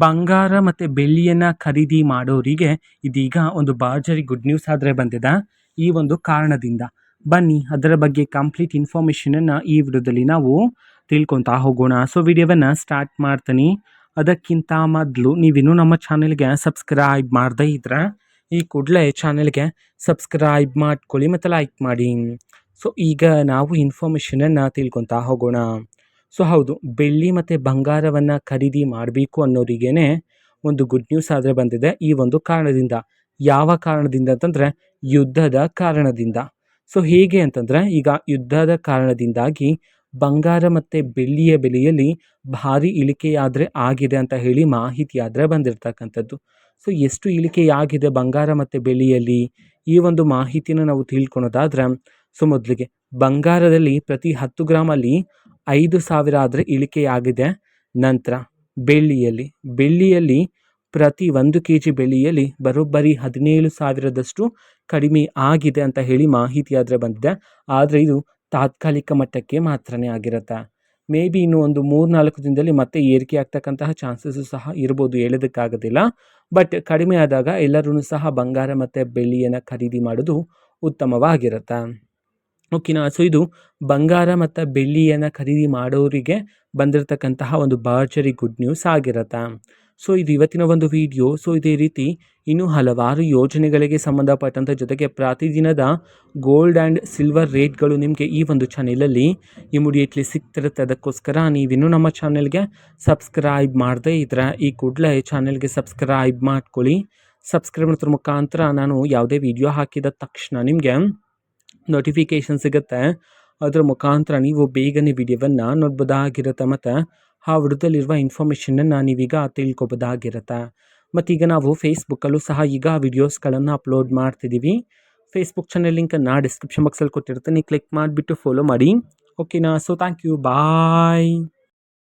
ಬಂಗಾರ ಮತ್ತು ಬೆಳ್ಳಿಯನ್ನು ಖರೀದಿ ಮಾಡೋರಿಗೆ ಇದೀಗ ಒಂದು ಭರ್ಜರಿ ಗುಡ್ ನ್ಯೂಸ್ ಆದರೆ ಬಂದಿದೆ ಈ ಒಂದು ಕಾರಣದಿಂದ. ಬನ್ನಿ ಅದರ ಬಗ್ಗೆ ಕಂಪ್ಲೀಟ್ ಇನ್ಫಾರ್ಮೇಷನನ್ನು ಈ ವಿಡಿಯೋದಲ್ಲಿ ನಾವು ತಿಳ್ಕೊತಾ ಹೋಗೋಣ. ಸೊ ವಿಡಿಯೋವನ್ನು ಸ್ಟಾರ್ಟ್ ಮಾಡ್ತೀನಿ. ಅದಕ್ಕಿಂತ ಮೊದಲು ನೀವಿನ್ನೂ ನಮ್ಮ ಚಾನೆಲ್ಗೆ ಸಬ್ಸ್ಕ್ರೈಬ್ ಮಾಡದೇ ಇದ್ರೆ ಈ ಕೂಡಲೇ ಚಾನೆಲ್ಗೆ ಸಬ್ಸ್ಕ್ರೈಬ್ ಮಾಡ್ಕೊಳ್ಳಿ ಮತ್ತು ಲೈಕ್ ಮಾಡಿ. ಸೊ ಈಗ ನಾವು ಇನ್ಫಾರ್ಮೇಷನನ್ನು ತಿಳ್ಕೊತಾ ಹೋಗೋಣ. ಸೊ ಹೌದು, ಬೆಳ್ಳಿ ಮತ್ತು ಬಂಗಾರವನ್ನು ಖರೀದಿ ಮಾಡಬೇಕು ಅನ್ನೋರಿಗೇನೆ ಒಂದು ಗುಡ್ ನ್ಯೂಸ್ ಆದರೆ ಬಂದಿದೆ ಈ ಒಂದು ಕಾರಣದಿಂದ. ಯಾವ ಕಾರಣದಿಂದ ಅಂತಂದರೆ ಯುದ್ಧದ ಕಾರಣದಿಂದ. ಸೊ ಹೇಗೆ ಅಂತಂದರೆ ಈಗ ಯುದ್ಧದ ಕಾರಣದಿಂದಾಗಿ ಬಂಗಾರ ಮತ್ತು ಬೆಳ್ಳಿಯ ಬೆಲೆಯಲ್ಲಿ ಭಾರಿ ಇಳಿಕೆಯಾದರೆ ಆಗಿದೆ ಅಂತ ಹೇಳಿ ಮಾಹಿತಿ ಆದರೆ ಬಂದಿರತಕ್ಕಂಥದ್ದು. ಸೊ ಎಷ್ಟು ಇಳಿಕೆಯಾಗಿದೆ ಬಂಗಾರ ಮತ್ತು ಬೆಳ್ಳಿಯಲ್ಲಿ ಈ ಒಂದು ಮಾಹಿತಿನ ನಾವು ತಿಳ್ಕೊಳೋದಾದ್ರೆ, ಸೊ ಮೊದಲಿಗೆ ಬಂಗಾರದಲ್ಲಿ ಪ್ರತಿ 10 ಗ್ರಾಮಲ್ಲಿ 5,000 ಆದರೆ ಇಳಿಕೆಯಾಗಿದೆ. ನಂತರ ಬೆಳ್ಳಿಯಲ್ಲಿ ಪ್ರತಿ 1 kg ಬೆಳ್ಳಿಯಲ್ಲಿ ಬರೋಬ್ಬರಿ 17,000ದಷ್ಟು ಕಡಿಮೆ ಆಗಿದೆ ಅಂತ ಹೇಳಿ ಮಾಹಿತಿ ಆದರೆ ಬಂದಿದೆ. ಆದರೆ ಇದು ತಾತ್ಕಾಲಿಕ ಮಟ್ಟಕ್ಕೆ ಮಾತ್ರನೇ ಆಗಿರುತ್ತೆ. ಮೇ ಬಿ ಇನ್ನು ಒಂದು 3-4 ದಿನದಲ್ಲಿ ಮತ್ತೆ ಏರಿಕೆ ಆಗ್ತಕ್ಕಂತಹ ಚಾನ್ಸಸ್ಸು ಸಹ ಇರ್ಬೋದು, ಹೇಳೋದಕ್ಕಾಗೋದಿಲ್ಲ. ಬಟ್ ಕಡಿಮೆ ಆದಾಗ ಎಲ್ಲರೂ ಸಹ ಬಂಗಾರ ಮತ್ತು ಬೆಳ್ಳಿಯನ್ನು ಖರೀದಿ ಮಾಡೋದು ಉತ್ತಮವಾಗಿರುತ್ತೆ. ಓಕೆನಾ. ಸೊ ಇದು ಬಂಗಾರ ಮತ್ತು ಬೆಳ್ಳಿಯನ್ನು ಖರೀದಿ ಮಾಡೋರಿಗೆ ಬಂದಿರತಕ್ಕಂತಹ ಒಂದು ಭರ್ಜರಿ ಗುಡ್ ನ್ಯೂಸ್ ಆಗಿರುತ್ತೆ. ಸೊ ಇದು ಇವತ್ತಿನ ಒಂದು ವಿಡಿಯೋ. ಸೊ ಇದೇ ರೀತಿ ಇನ್ನೂ ಹಲವಾರು ಯೋಜನೆಗಳಿಗೆ ಸಂಬಂಧಪಟ್ಟಂಥ ಜೊತೆಗೆ ಪ್ರತಿದಿನದ ಗೋಲ್ಡ್ ಆ್ಯಂಡ್ ಸಿಲ್ವರ್ ರೇಟ್ಗಳು ನಿಮಗೆ ಈ ಒಂದು ಚಾನೆಲಲ್ಲಿ ಇಮಿಡಿಯೇಟ್ಲಿ ಸಿಗ್ತಿರುತ್ತೆ. ಅದಕ್ಕೋಸ್ಕರ ನೀವಿನ್ನೂ ನಮ್ಮ ಚಾನೆಲ್ಗೆ ಸಬ್ಸ್ಕ್ರೈಬ್ ಮಾಡದೇ ಇದ್ದರೆ ಈ ಕೂಡಲೇ ಚಾನೆಲ್ಗೆ ಸಬ್ಸ್ಕ್ರೈಬ್ ಮಾಡ್ಕೊಳ್ಳಿ. ಸಬ್ಸ್ಕ್ರೈಬ್ ಮಾಡೋದ್ರ ಮುಖಾಂತರ ನಾನು ಯಾವುದೇ ವಿಡಿಯೋ ಹಾಕಿದ ತಕ್ಷಣ ನಿಮಗೆ ನೋಟಿಫಿಕೇಷನ್ ಸಿಗುತ್ತೆ. ಅದರ ಮುಖಾಂತರ ನೀವು ಬೇಗನೆ ವಿಡಿಯೋವನ್ನು ನೋಡ್ಬೋದಾಗಿರುತ್ತೆ ಮತ್ತು ಆ ವಿಡಿಯೋದಲ್ಲಿರುವ ಇನ್ಫಾರ್ಮೇಷನನ್ನು ನೀವೀಗ ತಿಳ್ಕೊಬೋದಾಗಿರುತ್ತೆ. ಮತ್ತೀಗ ನಾವು ಫೇಸ್ಬುಕ್ಕಲ್ಲೂ ಸಹ ಈಗ ವಿಡಿಯೋಸ್ಗಳನ್ನು ಅಪ್ಲೋಡ್ ಮಾಡ್ತಿದ್ದೀವಿ. ಫೇಸ್ಬುಕ್ ಚಾನೆಲ್ ಲಿಂಕನ್ನು ಡಿಸ್ಕ್ರಿಪ್ಷನ್ ಬಾಕ್ಸಲ್ಲಿ ಕೊಟ್ಟಿರ್ತೀನಿ, ಕ್ಲಿಕ್ ಮಾಡಿಬಿಟ್ಟು ಫಾಲೋ ಮಾಡಿ. ಓಕೆನಾ. So thank you, bye.